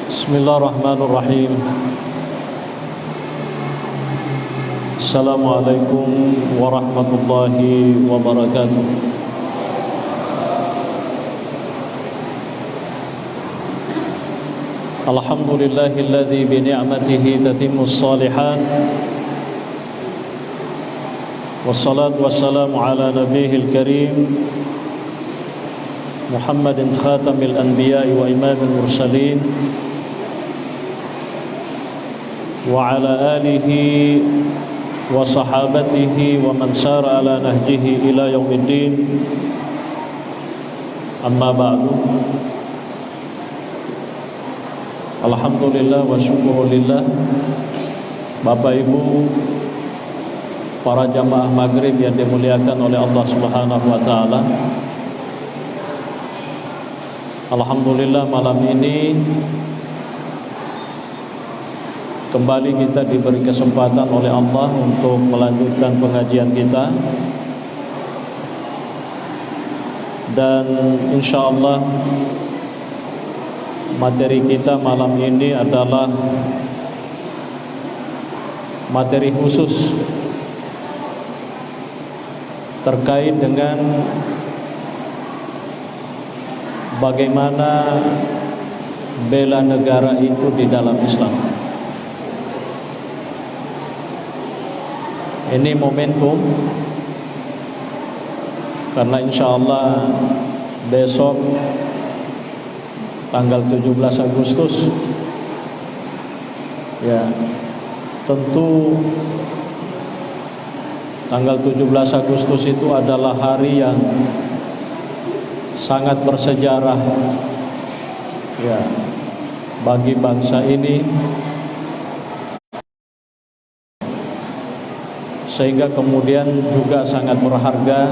Bismillahirrahmanirrahim. Assalamualaikum warahmatullahi wabarakatuh. Alhamdulillahilladzi bi ni'matihi tatimmus shalihat. Wassalatu wassalamu ala nabiyil karim Muhammadin khatamil anbiya'i wa imamil mursalin wa ala alihi wa sahabatihi wa man sara ala nahjihi ila yaumiddin. Amma ba'du. Alhamdulillah wa syukurulillah, Bapak Ibu para jamaah maghrib yang dimuliakan oleh Allah Subhanahu wa taala. Alhamdulillah, malam ini kembali kita diberi kesempatan oleh Allah untuk melanjutkan pengajian kita. Dan insyaallah materi kita malam ini adalah materi khusus terkait dengan bagaimana bela negara itu di dalam Islam. Ini momentum karena insyaallah besok tanggal 17 Agustus ya, tentu tanggal 17 Agustus itu adalah hari yang sangat bersejarah ya bagi bangsa ini, sehingga kemudian juga sangat berharga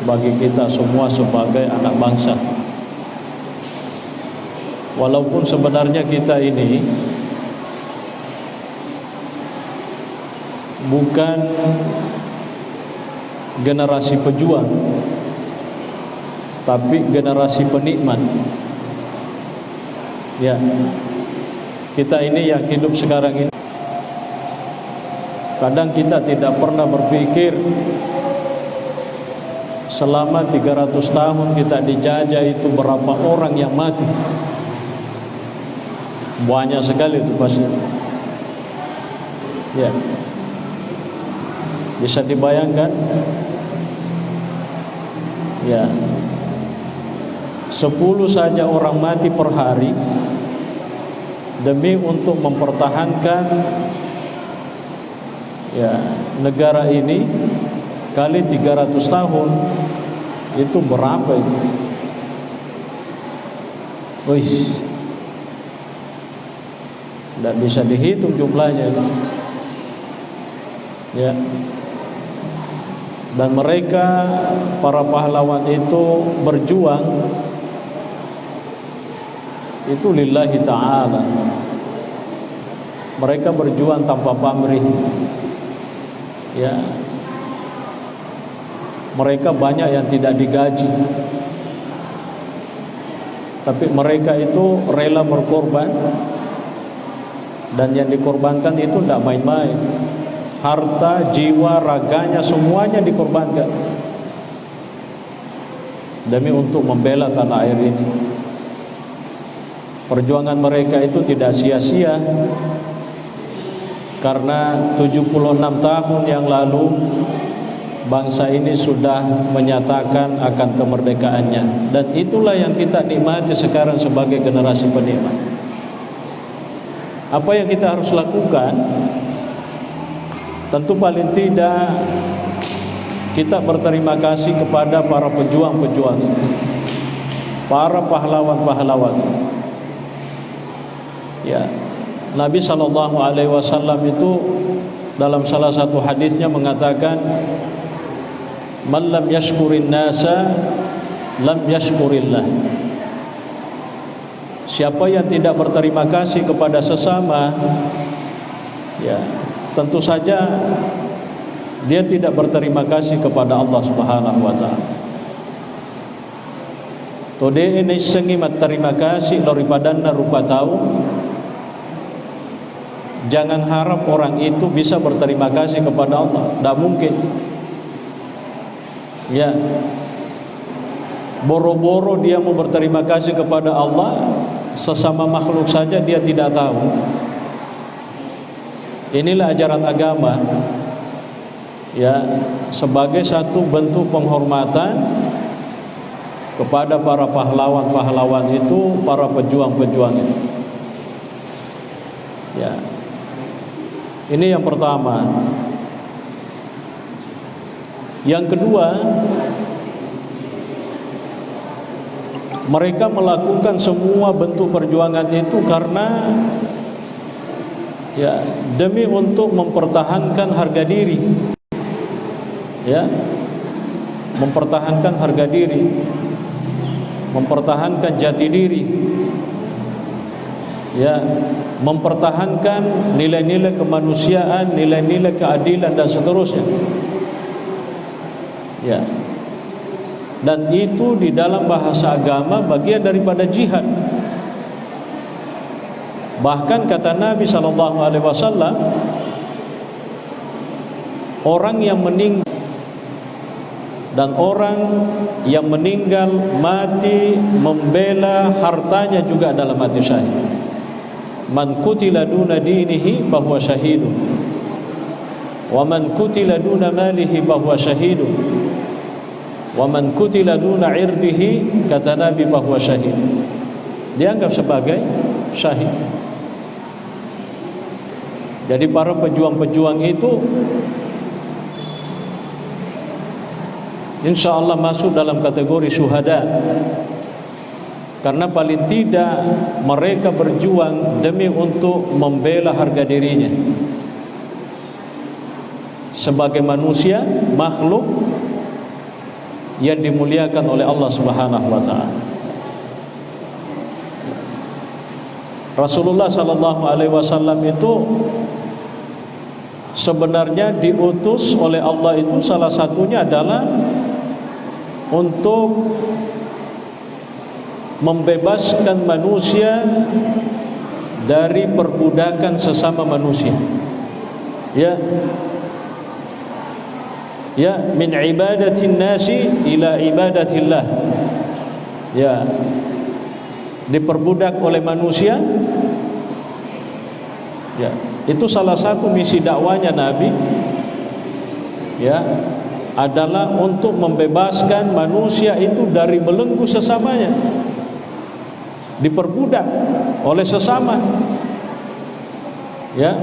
bagi kita semua sebagai anak bangsa. Walaupun sebenarnya kita ini bukan generasi pejuang, tapi generasi penikmat. Ya, kita ini yang hidup sekarang ini, kadang kita tidak pernah berpikir selama 300 tahun kita dijajah itu berapa orang yang mati. Banyak sekali itu pasti. Ya, bisa dibayangkan. Ya, 10 saja orang mati per hari demi untuk mempertahankan ya negara ini, kali 300 tahun itu berapa itu? Wih, tidak bisa dihitung jumlahnya. Ya. Dan mereka para pahlawan itu berjuang itu lillahi ta'ala. Mereka berjuang tanpa pamrih. Ya. Mereka banyak yang tidak digaji, tapi mereka itu rela berkorban. Dan yang dikorbankan itu tidak main-main. Harta, jiwa, raganya semuanya dikorbankan demi untuk membela tanah air ini. Perjuangan mereka itu tidak sia-sia, karena 76 tahun yang lalu bangsa ini sudah menyatakan akan kemerdekaannya. Dan itulah yang kita nikmati sekarang sebagai generasi penikmat. Apa yang kita harus lakukan? Tentu paling tidak kita berterima kasih kepada para pejuang-pejuang, para pahlawan-pahlawan. Ya, Nabi SAW itu dalam salah satu hadisnya mengatakan, "Man lam yashkurin nasa, lam yashkurillah." Siapa yang tidak berterima kasih kepada sesama, ya tentu saja dia tidak berterima kasih kepada Allah Subhanahu wa taala. Tode ini sengimat terima kasih daripada rupa tahu. Jangan harap orang itu bisa berterima kasih kepada Allah. Tidak mungkin. Ya, boro-boro dia mau berterima kasih kepada Allah, sesama makhluk saja dia tidak tahu. Inilah ajaran agama, ya, sebagai satu bentuk penghormatan kepada para pahlawan-pahlawan itu, para pejuang-pejuang itu. Ya, ini yang pertama. Yang kedua, mereka melakukan semua bentuk perjuangan itu karena ya demi untuk mempertahankan harga diri, ya, mempertahankan harga diri, mempertahankan jati diri, ya, mempertahankan nilai-nilai kemanusiaan, nilai-nilai keadilan dan seterusnya. Ya. Dan itu di dalam bahasa agama bagian daripada jihad. Bahkan kata Nabi SAW, orang yang meninggal dan orang yang meninggal mati membela hartanya juga adalah mati syahid. Man qutila duna dinihi fahuwa syahidun, wa man qutila duna malihi fahuwa syahidun, wa man qutila duna irdihi, kata Nabi, fahuwa syahid. Dianggap sebagai syahid. Jadi para pejuang-pejuang itu insya Allah masuk dalam kategori syuhada, karena paling tidak mereka berjuang demi untuk membela harga dirinya sebagai manusia, makhluk yang dimuliakan oleh Allah Subhanahu wa taala. Rasulullah sallallahu alaihi wasallam itu sebenarnya diutus oleh Allah itu salah satunya adalah untuk membebaskan manusia dari perbudakan sesama manusia. Ya. Ya, min ibadatin nasi ila ibadatillah. Ya, diperbudak oleh manusia. Ya, itu salah satu misi dakwanya Nabi. Ya, adalah untuk membebaskan manusia itu dari belenggu sesamanya, diperbudak oleh sesama. Ya.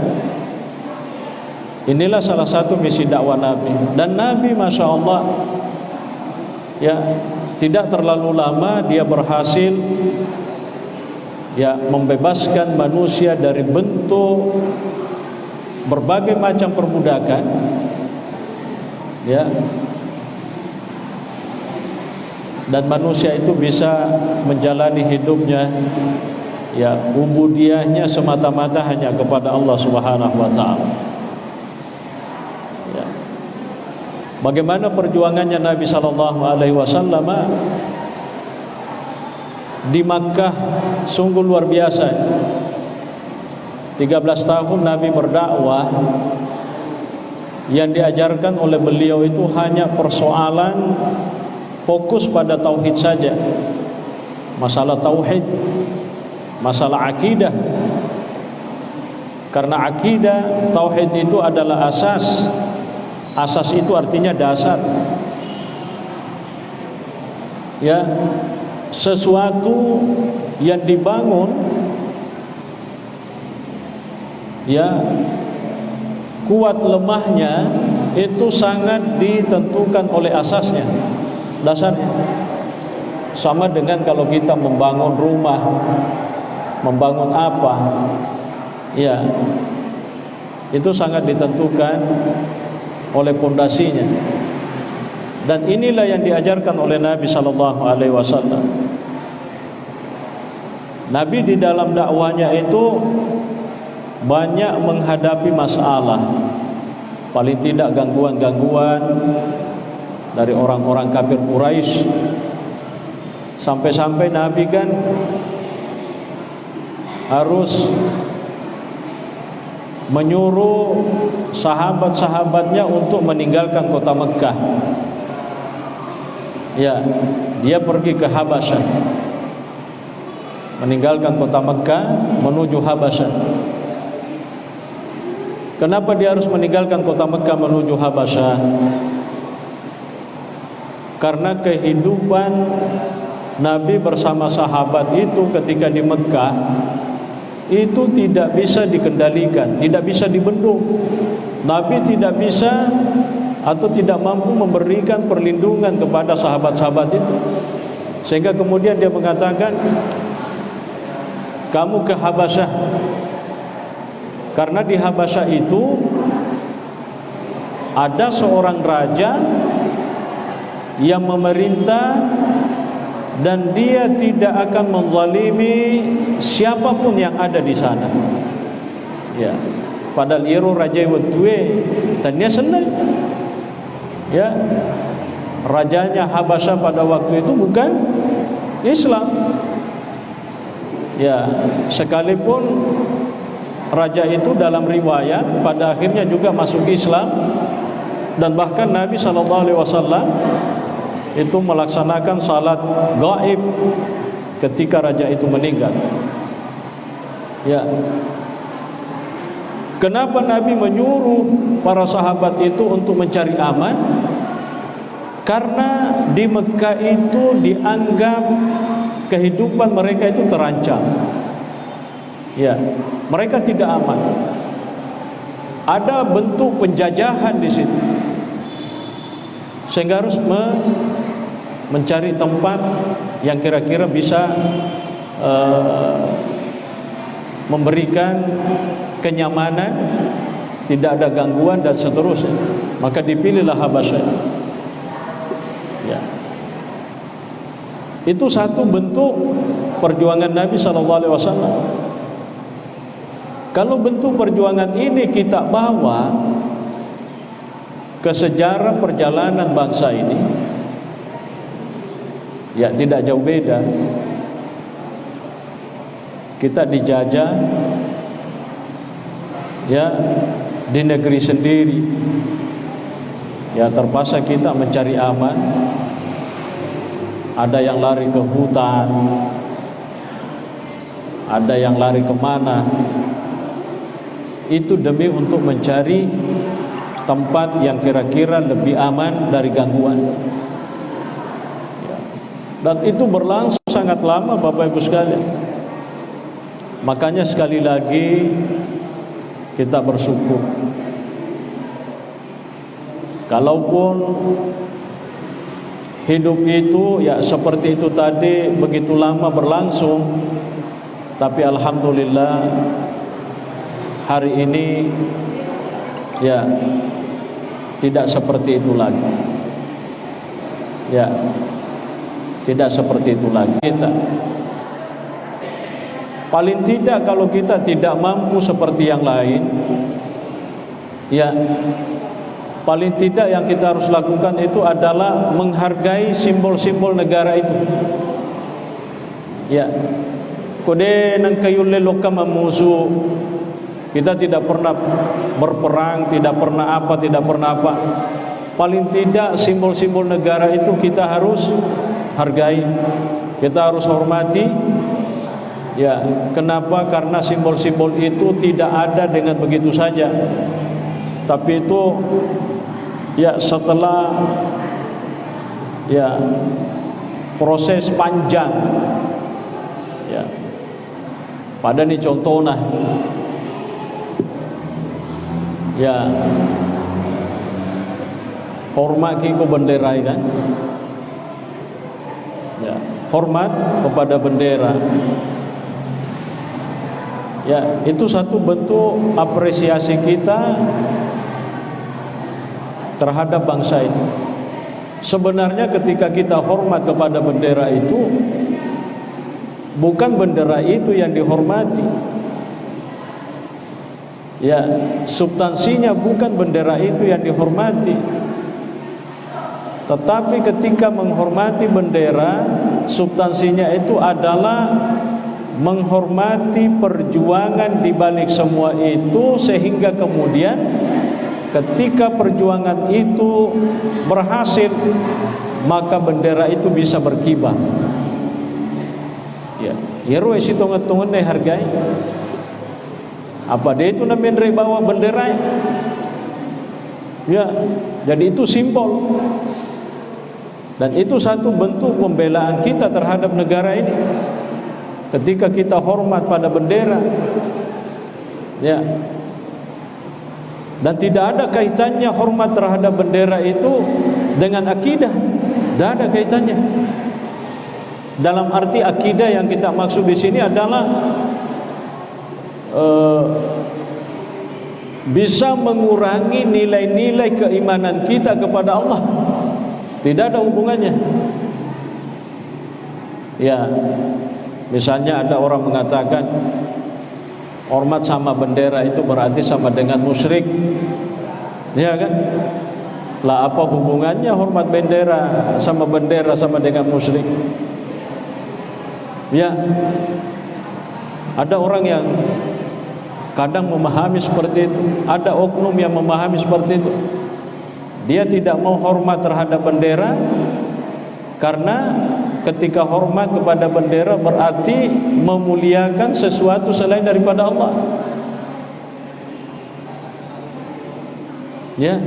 Inilah salah satu misi dakwah Nabi. Dan Nabi Masya Allah, ya, tidak terlalu lama dia berhasil, ya, membebaskan manusia dari bentuk berbagai macam perbudakan. Ya. Dan manusia itu bisa menjalani hidupnya, ya, ubudiyahnya semata-mata hanya kepada Allah Subhanahu wa taala. Bagaimana perjuangannya Nabi sallallahu alaihi wasallam di Makkah sungguh luar biasa. 13 tahun Nabi berdakwah, yang diajarkan oleh beliau itu hanya persoalan fokus pada tauhid saja. Masalah tauhid, masalah akidah. Karena akidah, tauhid itu adalah asas. Asas itu artinya dasar. Ya, sesuatu yang dibangun, ya, kuat lemahnya itu sangat ditentukan oleh asasnya, dasarnya. Sama dengan kalau kita membangun rumah, membangun apa, ya, itu sangat ditentukan oleh pondasinya. Dan inilah yang diajarkan oleh Nabi sallallahu alaihi wasallam. Nabi di dalam dakwahnya itu banyak menghadapi masalah, paling tidak gangguan-gangguan dari orang-orang kafir Quraisy, Sampai-sampai Nabi kan harus menyuruh sahabat-sahabatnya untuk meninggalkan kota Mekah. Ya, dia pergi ke Habasyah, meninggalkan kota Mekah menuju Habasyah. Kenapa dia harus meninggalkan kota Mekah menuju Habasyah? Karena kehidupan Nabi bersama sahabat itu ketika di Mekah itu tidak bisa dikendalikan, tidak bisa dibendung. Nabi tidak bisa atau tidak mampu memberikan perlindungan kepada sahabat-sahabat itu, sehingga kemudian dia mengatakan, kamu ke Habasyah, karena di Habasyah itu ada seorang raja yang memerintah dan dia tidak akan menzalimi siapapun yang ada di sana. Ya, padahal iro raja wetue tanya senang. Ya, rajanya Habasyah pada waktu itu bukan Islam. Ya, sekalipun raja itu dalam riwayat pada akhirnya juga masuk Islam, dan bahkan Nabi SAW itu melaksanakan salat gaib ketika raja itu meninggal. Ya, kenapa Nabi menyuruh para sahabat itu untuk mencari aman? Karena di Mekah itu dianggap kehidupan mereka itu terancam. Ya, mereka tidak aman. Ada bentuk penjajahan di situ, sehingga harus mencari tempat yang kira-kira bisa memberikan kenyamanan, tidak ada gangguan dan seterusnya. Maka dipilihlah Habasyah. Ya, itu satu bentuk perjuangan Nabi SAW. Kalau bentuk perjuangan ini kita bawa ke sejarah perjalanan bangsa ini, ya tidak jauh beda. Kita dijajah, ya, di negeri sendiri. Ya, terpaksa kita mencari aman. Ada yang lari ke hutan, ada yang lari kemana. Itu demi untuk mencari tempat yang kira-kira lebih aman dari gangguan. Ya. Dan itu berlangsung sangat lama, Bapak Ibu sekalian. Makanya sekali lagi kita bersyukur. Kalaupun hidup itu ya seperti itu tadi begitu lama berlangsung, tapi alhamdulillah hari ini ya tidak seperti itu lagi. Ya, tidak seperti itu lagi. Kita paling tidak kalau kita tidak mampu seperti yang lain, ya paling tidak yang kita harus lakukan itu adalah menghargai simbol-simbol negara itu. Ya, kode nang kayulle lokam musuh. Kita tidak pernah berperang, tidak pernah apa. Paling tidak simbol-simbol negara itu kita harus hargai, kita harus hormati. Ya, kenapa? Karena simbol-simbol itu tidak ada dengan begitu saja, tapi itu ya setelah ya proses panjang. Ya, pada nih contohnya. Ya, hormat ke bendera kan? Ya, hormat kepada bendera. Ya, itu satu bentuk apresiasi kita terhadap bangsa ini. Sebenarnya ketika kita hormat kepada bendera itu, bukan bendera itu yang dihormati. Ya, substansinya bukan bendera itu yang dihormati. Tetapi ketika menghormati bendera, substansinya itu adalah menghormati perjuangan di balik semua itu, sehingga kemudian ketika perjuangan itu berhasil, maka bendera itu bisa berkibar. Ya, hero isi tongan-tongan deh hargai. Apa dia itu namanya bawa bendera? Ya, jadi itu simbol. Dan itu satu bentuk pembelaan kita terhadap negara ini. Ketika kita hormat pada bendera, ya. Dan tidak ada kaitannya hormat terhadap bendera itu dengan akidah. Tidak ada kaitannya. Dalam arti akidah yang kita maksud di sini adalah bisa mengurangi nilai-nilai keimanan kita kepada Allah. Tidak ada hubungannya. Ya, misalnya ada orang mengatakan hormat sama bendera itu berarti sama dengan musyrik. Ya kan? Lah apa hubungannya hormat bendera sama dengan musyrik? Ya. Ada orang yang kadang memahami seperti itu, ada oknum yang memahami seperti itu. Dia tidak mau hormat terhadap bendera karena ketika hormat kepada bendera berarti memuliakan sesuatu selain daripada Allah. Ya,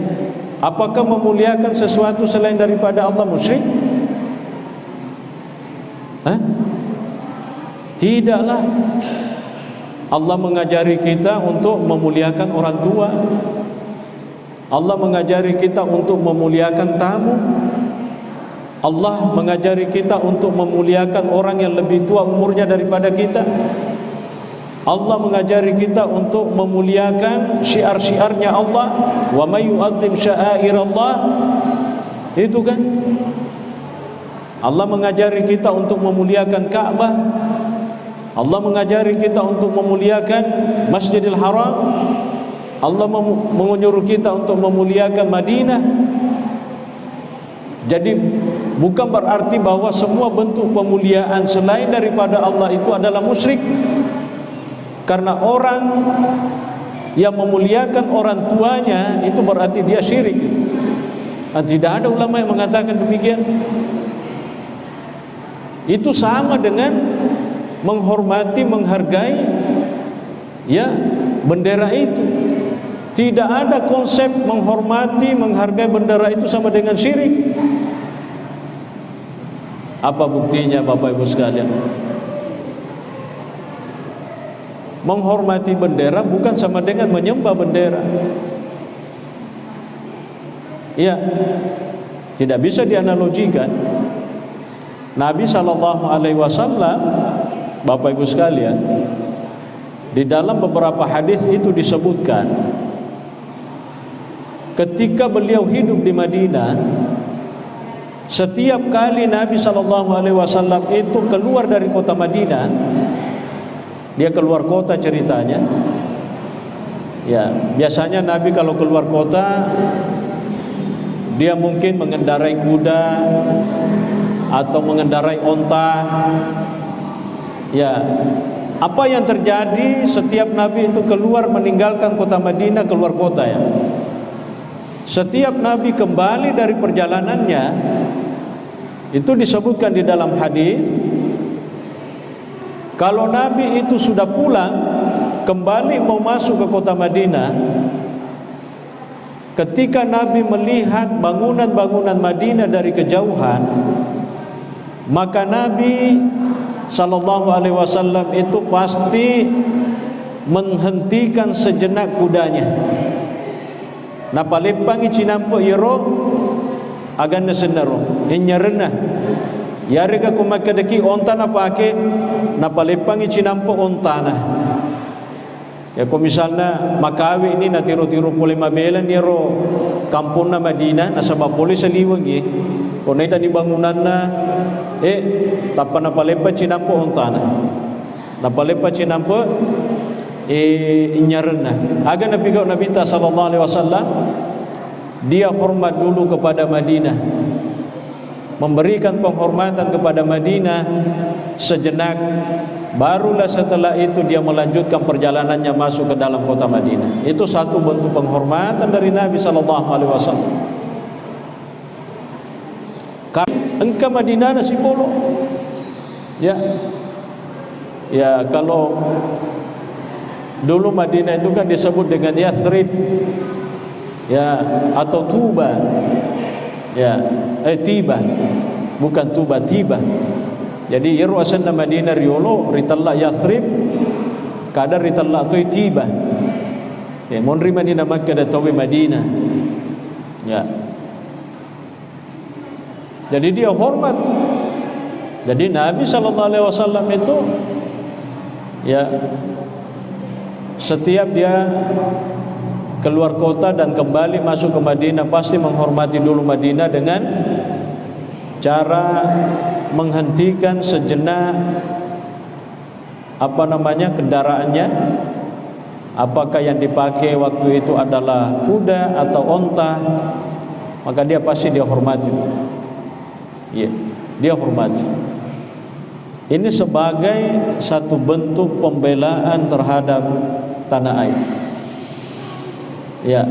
apakah memuliakan sesuatu selain daripada Allah musyrik? Hah? Tidaklah. Allah mengajari kita untuk memuliakan orang tua. Allah mengajari kita untuk memuliakan tamu. Allah mengajari kita untuk memuliakan orang yang lebih tua umurnya daripada kita. Allah mengajari kita untuk memuliakan syiar-syiarnya Allah. Wa may yu'azzim sya'airallah. Itu kan. Allah mengajari kita untuk memuliakan Ka'bah. Allah mengajari kita untuk memuliakan Masjidil Haram. Allah menyuruh kita untuk memuliakan Madinah. Jadi bukan berarti bahwa semua bentuk pemuliaan selain daripada Allah itu adalah musyrik. Karena orang yang memuliakan orang tuanya itu berarti dia syirik. Nah, tidak ada ulama yang mengatakan demikian. Itu sama dengan menghormati, menghargai ya bendera itu. Tidak ada konsep menghormati, menghargai bendera itu sama dengan syirik. Apa buktinya Bapak Ibu sekalian? Menghormati bendera bukan sama dengan menyembah bendera. Ya, tidak bisa dianalogikan. Nabi SAW, Bapak Ibu sekalian, di dalam beberapa hadis itu disebutkan ketika beliau hidup di Madinah, setiap kali Nabi SAW itu keluar dari kota Madinah, dia keluar kota ceritanya. Ya, biasanya Nabi kalau keluar kota, dia mungkin mengendarai kuda atau mengendarai onta. Ya, apa yang terjadi setiap Nabi itu keluar meninggalkan kota Madinah, keluar kota ya. Setiap Nabi kembali dari perjalanannya, itu disebutkan di dalam hadis, kalau Nabi itu sudah pulang, kembali mau masuk ke kota Madinah, ketika Nabi melihat bangunan-bangunan Madinah dari kejauhan, maka Nabi SAW itu pasti menghentikan sejenak kudanya. Napa lepangi cinampo iro aganda sendaro inyarena yarega kumakadaki ontana pake napa lepangi cinampo ontana. Ya ko misalnya Makawi ini na tiro-tiro pole mabelan iro kampung na Madinah nasaba pole sa liwang ko naita ni bangunan na tapa napa lepa cinampo ontana napa lepa cinampo inyarna. Aga Nabi Nabi sallallahu alaihi wasallam dia hormat dulu kepada Madinah. memberikan penghormatan kepada Madinah sejenak, barulah setelah itu dia melanjutkan perjalanannya masuk ke dalam kota Madinah. Itu satu bentuk penghormatan dari Nabi SAW. Engkau Madinah nasi polo, ya, ya kalau dulu Madinah itu kan disebut dengan Yathrib, ya, atau Tuba, ya, Tiba, bukan Tuba, Tiba. Jadi irwasan Madinah riolo ritalla Yathrib, kadar ritalla tu Tiba. Ya, monri Madinah Makkah dan tawi Madinah, ya. Jadi dia hormat. Jadi Nabi SAW itu, ya, setiap dia keluar kota dan kembali masuk ke Madinah pasti menghormati dulu Madinah dengan cara menghentikan sejenak kendaraannya. Apakah yang dipakai waktu itu adalah kuda atau onta, maka dia pasti dia hormati. Ya, dia hormati. Ini sebagai satu bentuk pembelaan terhadap tanah air. Ya,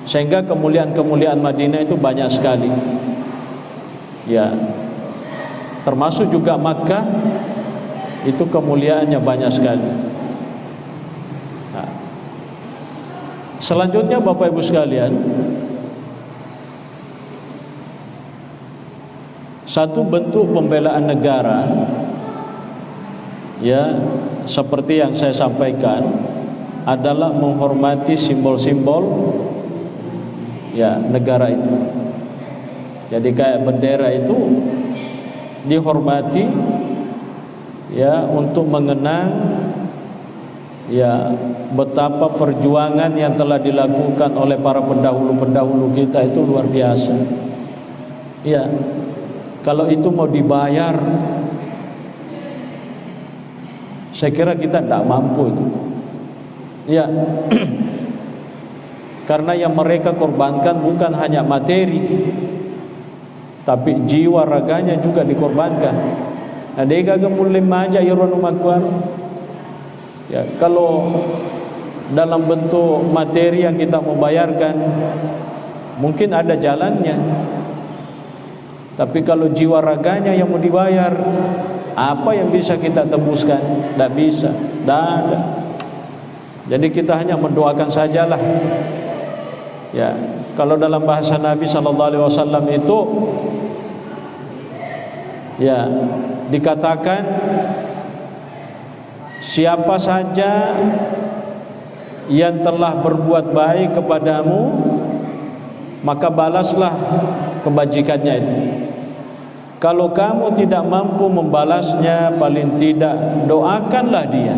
sehingga kemuliaan-kemuliaan Madinah itu banyak sekali. Ya, termasuk juga Makkah, itu kemuliaannya banyak sekali. Nah, selanjutnya Bapak Ibu sekalian, satu bentuk pembelaan negara, ya, seperti yang saya sampaikan, adalah menghormati simbol-simbol, ya, negara itu. Jadi kayak bendera itu dihormati, ya, untuk mengenang, ya, betapa perjuangan yang telah dilakukan oleh para pendahulu-pendahulu kita itu luar biasa. Ya, kalau itu mau dibayar, saya kira kita tidak mampu itu. Ya, karena yang mereka korbankan bukan hanya materi, tapi jiwa raganya juga dikorbankan. Nah, dia mulai maja iron umatkuan. Ya, kalau dalam bentuk materi yang kita membayarkan, mungkin ada jalannya. Tapi kalau jiwa raganya yang mau dibayar, apa yang bisa kita tebuskan? Tidak bisa, tidak ada. Jadi kita hanya mendoakan sajalah. Ya, kalau dalam bahasa Nabi SAW itu, ya, dikatakan siapa saja yang telah berbuat baik kepadamu, maka balaslah kebajikannya itu. Kalau kamu tidak mampu membalasnya, paling tidak doakanlah dia.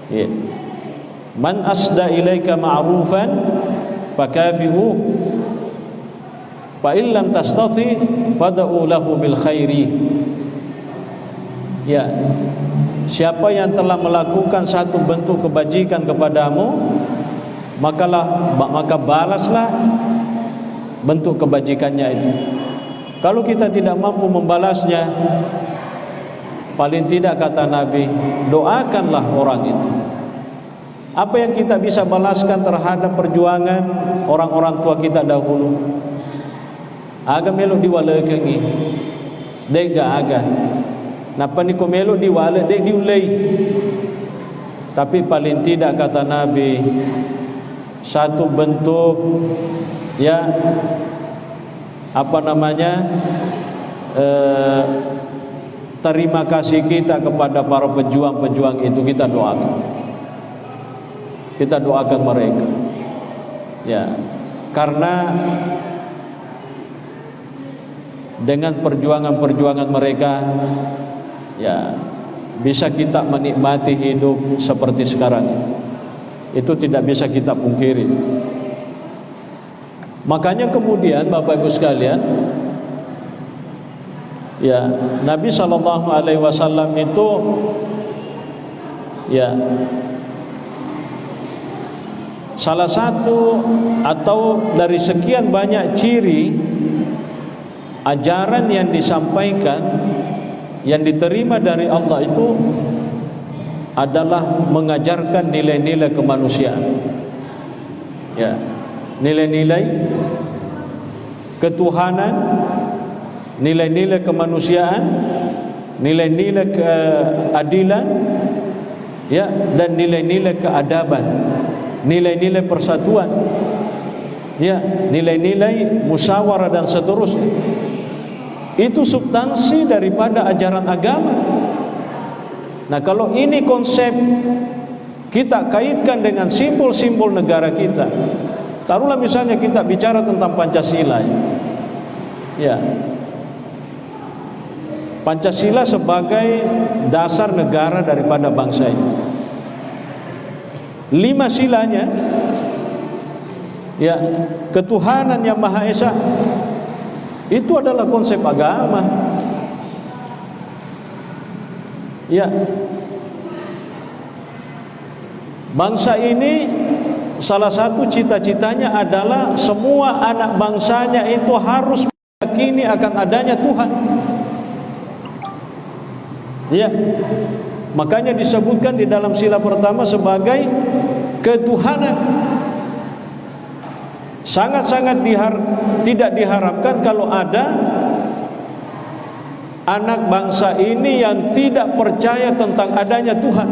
Ya. Man asda ilaika ma'rufan fakafi'u, fa illam tastati fad'u lahu bil khairi. Ya, siapa yang telah melakukan satu bentuk kebajikan kepadamu, maka balaslah bentuk kebajikannya itu. Kalau kita tidak mampu membalasnya, paling tidak kata Nabi, doakanlah orang itu. Apa yang kita bisa balaskan terhadap perjuangan orang-orang tua kita dahulu? Aga melo diwalekengi, dega aga. Napa ni ko melo diwale deg diulei. Tapi paling tidak kata Nabi, satu bentuk, ya, terima kasih kita kepada para pejuang-pejuang itu, kita doakan. Kita doakan mereka. Ya, karena dengan perjuangan-perjuangan mereka, ya, bisa kita menikmati hidup seperti sekarang. Itu tidak bisa kita pungkiri. Makanya kemudian Bapak Ibu sekalian, ya, Nabi SAW itu, ya, salah satu atau dari sekian banyak ciri ajaran yang disampaikan, yang diterima dari Allah itu adalah mengajarkan nilai-nilai kemanusiaan. Ya, nilai-nilai ketuhanan, nilai-nilai kemanusiaan, nilai-nilai keadilan, ya, dan nilai-nilai keadaban, nilai-nilai persatuan, ya, nilai-nilai musyawarah dan seterusnya. Itu substansi daripada ajaran agama. Nah, kalau ini konsep kita kaitkan dengan simbol-simbol negara kita, taruhlah misalnya kita bicara tentang Pancasila, ya, Pancasila sebagai dasar negara daripada bangsa ini. 5 silanya, ya, ketuhanan yang Maha Esa, itu adalah konsep agama. Ya, bangsa ini salah satu cita-citanya adalah semua anak bangsanya itu harus meyakini akan adanya Tuhan. Ya, makanya disebutkan di dalam sila pertama sebagai ketuhanan. Sangat-sangat tidak diharapkan kalau ada anak bangsa ini yang tidak percaya tentang adanya Tuhan,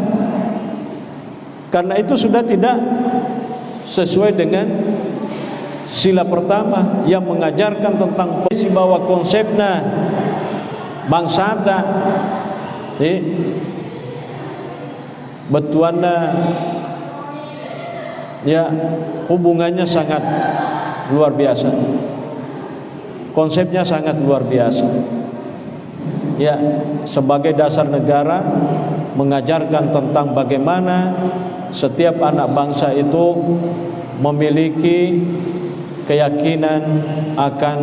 karena itu sudah tidak sesuai dengan sila pertama yang mengajarkan tentang posisi bahwa konsepnya bangsata, betuannya, ya, hubungannya sangat luar biasa, konsepnya sangat luar biasa. Ya, sebagai dasar negara mengajarkan tentang bagaimana setiap anak bangsa itu memiliki keyakinan akan,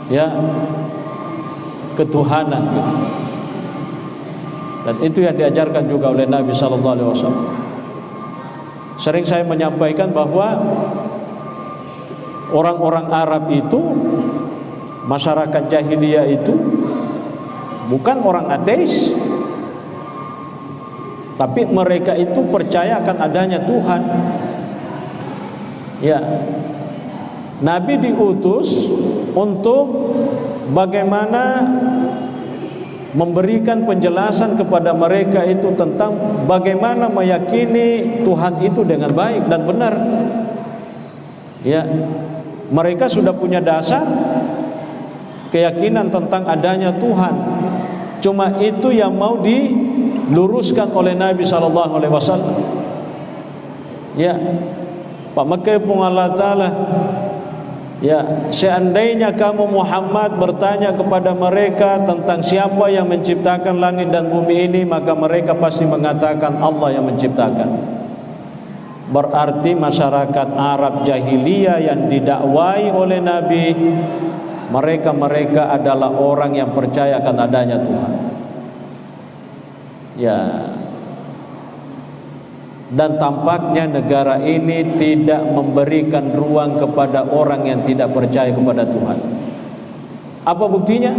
ya, ketuhanan, gitu. Dan itu yang diajarkan juga oleh Nabi sallallahu alaihi wasallam. Sering saya menyampaikan bahwa orang-orang Arab itu, masyarakat jahiliyah itu bukan orang ateis, tapi mereka itu percaya akan adanya Tuhan. Ya, Nabi diutus untuk bagaimana memberikan penjelasan kepada mereka itu tentang bagaimana meyakini Tuhan itu dengan baik dan benar. Ya, mereka sudah punya dasar keyakinan tentang adanya Tuhan. Cuma itu yang mau diluruskan oleh Nabi sallallahu alaihi wasallam. Ya, Pak Mekah pun Allah Ta'ala, ya, seandainya kamu Muhammad bertanya kepada mereka tentang siapa yang menciptakan langit dan bumi ini, maka mereka pasti mengatakan Allah yang menciptakan. Berarti masyarakat Arab jahiliyah yang didakwai oleh Nabi, mereka adalah orang yang percaya akan adanya Tuhan. Ya. Dan tampaknya negara ini tidak memberikan ruang kepada orang yang tidak percaya kepada Tuhan. Apa buktinya?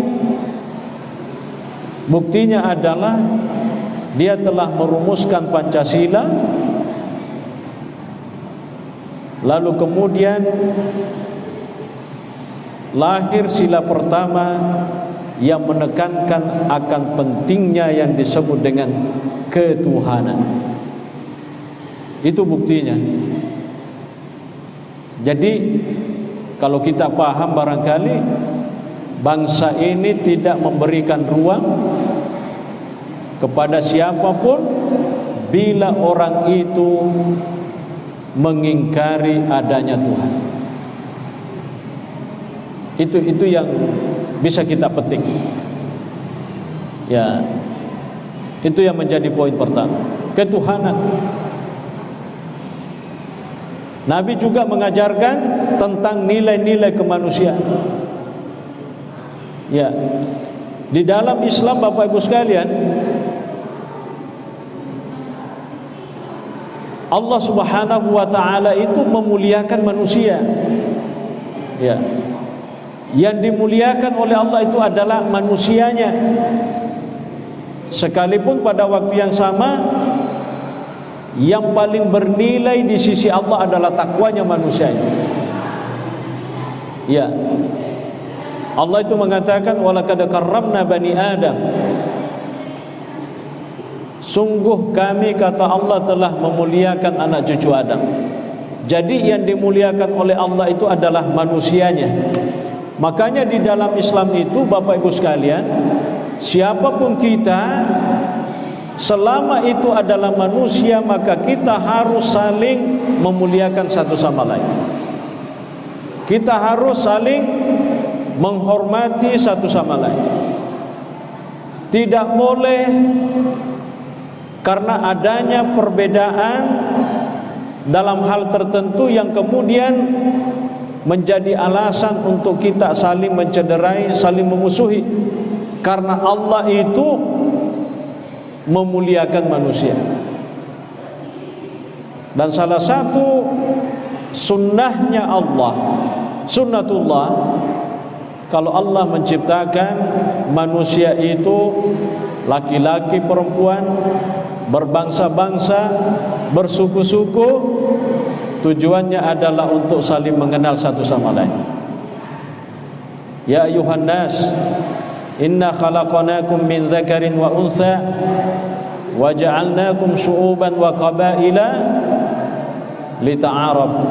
Buktinya adalah dia telah merumuskan Pancasila, lalu kemudian lahir sila pertama yang menekankan akan pentingnya yang disebut dengan ketuhanan. Itu buktinya. Jadi kalau kita paham, barangkali bangsa ini tidak memberikan ruang kepada siapapun bila orang itu mengingkari adanya Tuhan. Itu yang bisa kita petik. Ya, itu yang menjadi poin pertama, ketuhanan. Nabi juga mengajarkan tentang nilai-nilai kemanusiaan. Ya, di dalam Islam, Bapak Ibu sekalian, Allah Subhanahu wa taala itu memuliakan manusia. Ya. Yang dimuliakan oleh Allah itu adalah manusianya. Sekalipun pada waktu yang sama, yang paling bernilai di sisi Allah adalah takwanya manusianya. Ya, Allah itu mengatakan walaqad karramna bani Adam. Sungguh kami, kata Allah, telah memuliakan anak cucu Adam. Jadi yang dimuliakan oleh Allah itu adalah manusianya. Makanya di dalam Islam itu, Bapak Ibu sekalian, siapapun kita, selama itu adalah manusia, maka kita harus saling memuliakan satu sama lain. Kita harus saling menghormati satu sama lain. Tidak boleh karena adanya perbedaan dalam hal tertentu yang kemudian menjadi alasan untuk kita saling mencederai, saling memusuhi. Karena Allah itu memuliakan manusia. Dan salah satu sunnahnya Allah, sunnatullah, kalau Allah menciptakan manusia itu laki-laki, perempuan, berbangsa-bangsa, bersuku-suku, tujuannya adalah untuk saling mengenal satu sama lain. Ya ayuhan nas, inna khalaqnakum min dzakarin wa unsa wa ja'alnakum syu'uban wa qabaila lita'arafu.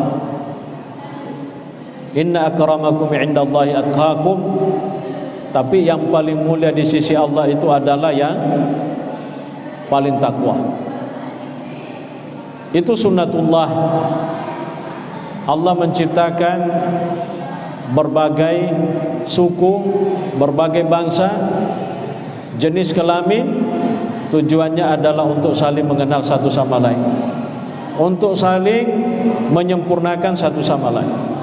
Inna akramakum 'indallahi atqakum. Tapi yang paling mulia di sisi Allah itu adalah yang paling takwa. Itu sunnatullah. Allah menciptakan berbagai suku, berbagai bangsa, jenis kelamin. Tujuannya adalah untuk saling mengenal satu sama lain, untuk saling menyempurnakan satu sama lain.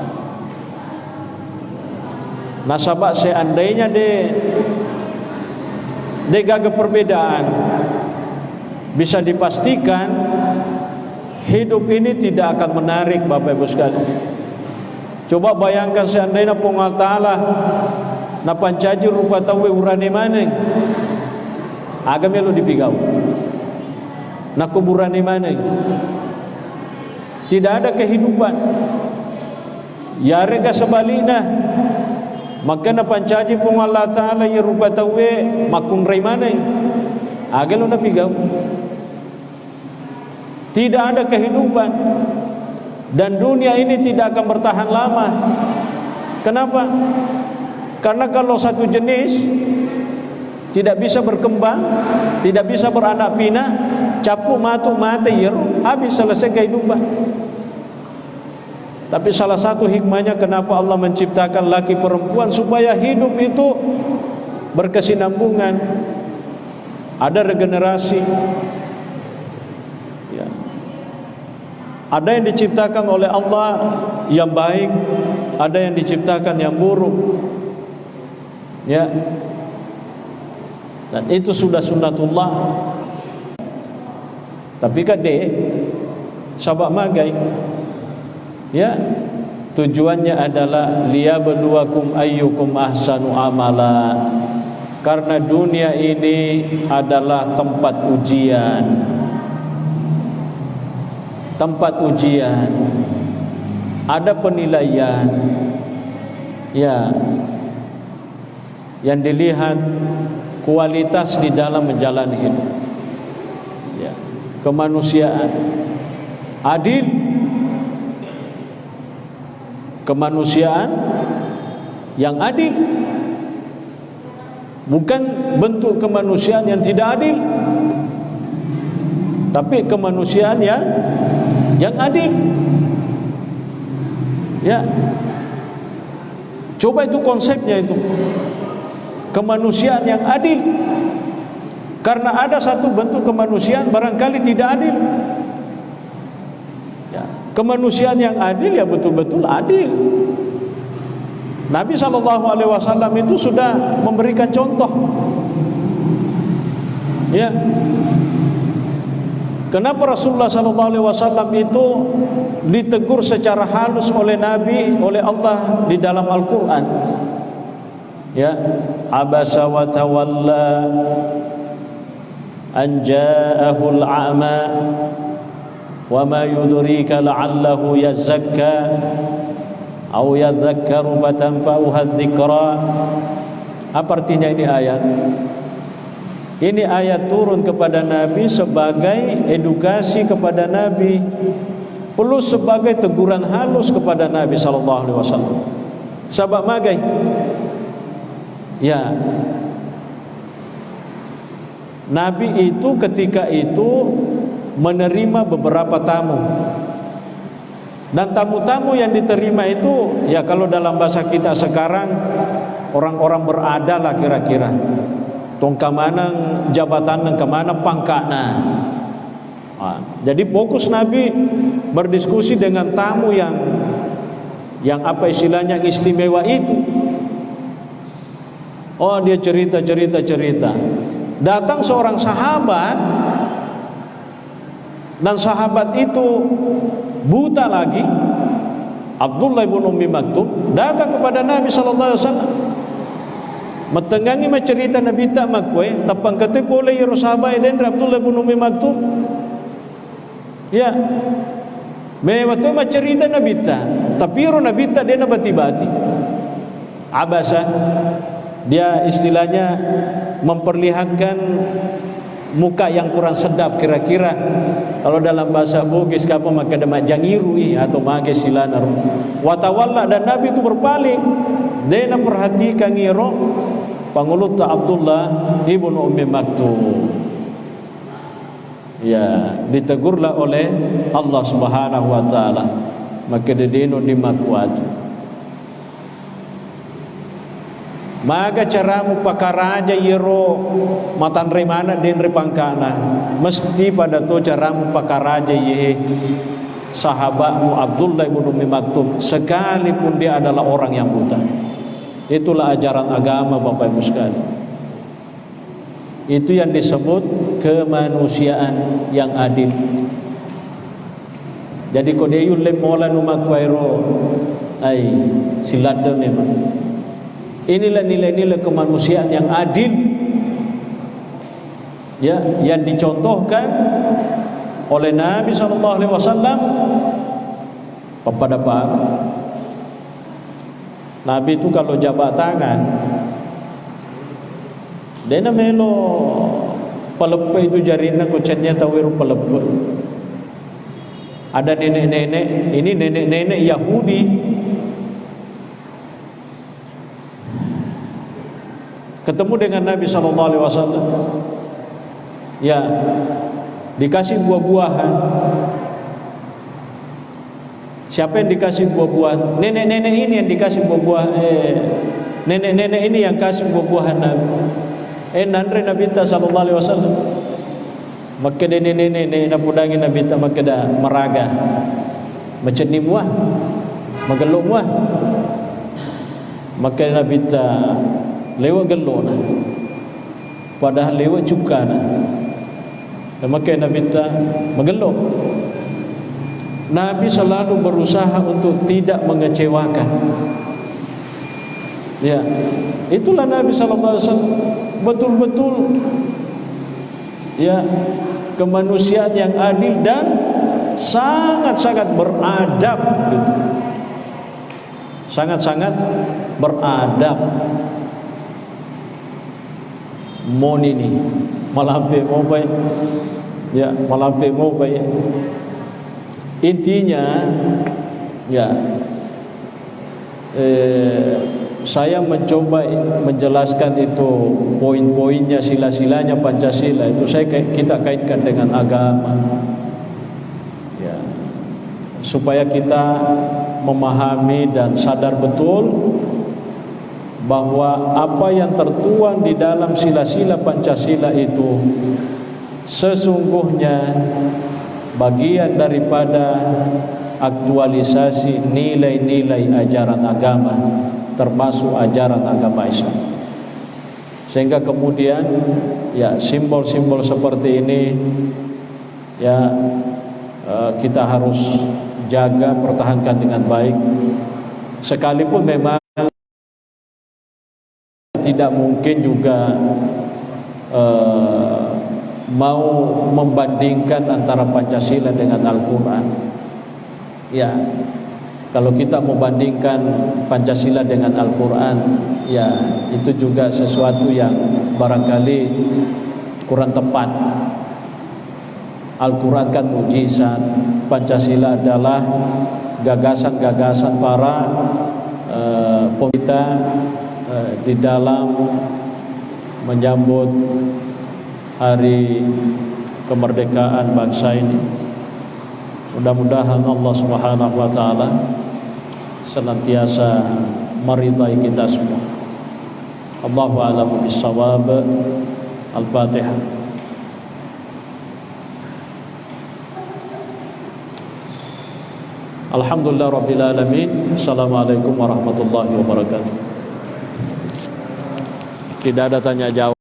Nah sahabat, seandainya dia gagah perbedaan, bisa dipastikan hidup ini tidak akan menarik, Bapak Ibu sekalian. Coba bayangkan seandainya Penguasa Ta'ala na pancaji rupa tawe urane maneng agame lo dipigau na kuburane maneng, tidak ada kehidupan. Ya rega sebaliknya, maka na pancaji Penguasa Ta'ala ya rupa tawe makunray maneng agame lo na pigau. Tidak ada kehidupan, dan dunia ini tidak akan bertahan lama. Kenapa? Karena kalau satu jenis tidak bisa berkembang, tidak bisa beranak pinak, capuk matuk mati, habis, selesai kehidupan. Tapi salah satu hikmahnya kenapa Allah menciptakan laki perempuan, supaya hidup itu berkesinambungan, ada regenerasi. Ya. Ada yang diciptakan oleh Allah yang baik, ada yang diciptakan yang buruk. Ya. Dan itu sudah sunnatullah. Tapi kadek sabak magai, ya, tujuannya adalah liyabluwakum ayyukum ahsanu amala. Karena dunia ini adalah tempat ujian. Tempat ujian, ada penilaian, ya, yang dilihat kualitas di dalam menjalani hidup, ya, kemanusiaan, adil, kemanusiaan yang adil, bukan bentuk kemanusiaan yang tidak adil, tapi kemanusiaan yang adil. Ya, coba itu konsepnya, itu kemanusiaan yang adil. Karena ada satu bentuk kemanusiaan barangkali tidak adil. Ya, kemanusiaan yang adil ya betul-betul adil. Nabi SAW itu sudah memberikan contoh. Ya. Kenapa Rasulullah SAW itu ditegur secara halus oleh Nabi, oleh Allah di dalam Al-Quran? Ya, abasa wa tawalla an ja'ahul a'ma wa ma yudrika la'allahu yazakka aw yadhakkaru fatanfa'uha dzikra. Apa artinya ini ayat? Ini ayat turun kepada Nabi sebagai edukasi kepada Nabi, plus sebagai teguran halus kepada Nabi sallallahu alaihi wasallam. Sabab magai, ya, Nabi itu ketika itu menerima beberapa tamu, dan tamu-tamu yang diterima itu, ya kalau dalam bahasa kita sekarang, orang-orang berada lah kira-kira. Tong kemanang jabatan, kemana pangkatna. Jadi fokus Nabi berdiskusi dengan tamu yang apa istilahnya istimewa itu. Oh, dia cerita. Datang seorang sahabat, dan sahabat itu buta lagi, Abdullah bin Ummi Maktum, datang kepada Nabi sallallahu alaihi wasallam. Matengangi cerita Nabi tak makwe, tapang kate boleh ya sahabat dan Abdullah bin Ummi Maktum. Ya. Waktu cerita Nabi tak, tapi Nabi tak dia bati-bati. Abasa, dia istilahnya memperlihatkan muka yang kurang sedap kira-kira. Kalau dalam bahasa Bugis apa maka ada jangiru atau mage silana. Watawalla, dan Nabi itu berpaling. Dia perhatikan ngiro pangulut Abdullah ibnu Ummi Maktum. Ya, ditegurlah oleh Allah Subhanahu wa taala. Maka dedeno di makuat. Maka caramu pakaraja yero matan remana den repangkana. Mesti pada to caramu pakaraja ye sahabatmu Abdullah bin Ummi Maktum, sekalipun dia adalah orang yang buta. Itulah ajaran agama Bapak Ibu sekalian. Itu yang disebut kemanusiaan yang adil. Jadi kodeyul lemola numakwairo ai silada memang. Inilah nilai-nilai kemanusiaan yang adil, ya, yang dicontohkan oleh Nabi sallallahu alaihi wasallam kepada Pak. Nabi itu kalau jabat tangan, dia melo pelepe itu jarina kucennya tawiru pelepe. Ada nenek-nenek, ini nenek-nenek Yahudi, ketemu dengan Nabi sallallahu alaihi wasallam. Ya, dikasih buah-buahan. Siapa yang dikasih buah-buahan? Nenek-nenek ini yang dikasih buah-buahan. Nenek-nenek ini yang kasih buah-buahan Nabi. Nandre Nabi sallallahu alaihi wasallam. Maka nenek-nenek na pudangi Nabi ta maka da meraga. Macam ni buah. Magelok buah. Maka Nabi ta lewat gelok na. Padahal lewat cuka na. Maka Nabi ta magelok. Nabi selalu berusaha untuk tidak mengecewakan. Ya, itulah Nabi sallallahu alaihi wasallam, betul-betul ya kemanusiaan yang adil dan sangat-sangat beradab gitu. Sangat-sangat beradab. Mon ini malampe mau baik. Ya, malampe mau baik. Intinya ya saya mencoba menjelaskan itu poin-poinnya, sila-silanya Pancasila itu kita kaitkan dengan agama ya, supaya kita memahami dan sadar betul bahwa apa yang tertuang di dalam sila-sila Pancasila itu sesungguhnya bagian daripada aktualisasi nilai-nilai ajaran agama, termasuk ajaran agama Islam. Sehingga kemudian ya simbol-simbol seperti ini ya kita harus jaga, pertahankan dengan baik, sekalipun memang tidak mungkin juga mau membandingkan antara Pancasila dengan Al-Quran. Ya, kalau kita membandingkan Pancasila dengan Al-Quran, ya itu juga sesuatu yang barangkali kurang tepat. Al-Quran kan mukjizat, Pancasila adalah gagasan-gagasan para pemerintah di dalam menyambut hari kemerdekaan bangsa ini. Mudah-mudahan Allah Subhanahu wa taala senantiasa meridai kita semua. Allahu a'lamu bissawab. Al-Fatihah. Alhamdulillah rabbil alamin. Assalamualaikum warahmatullahi wabarakatuh. Tidak ada tanya jawab.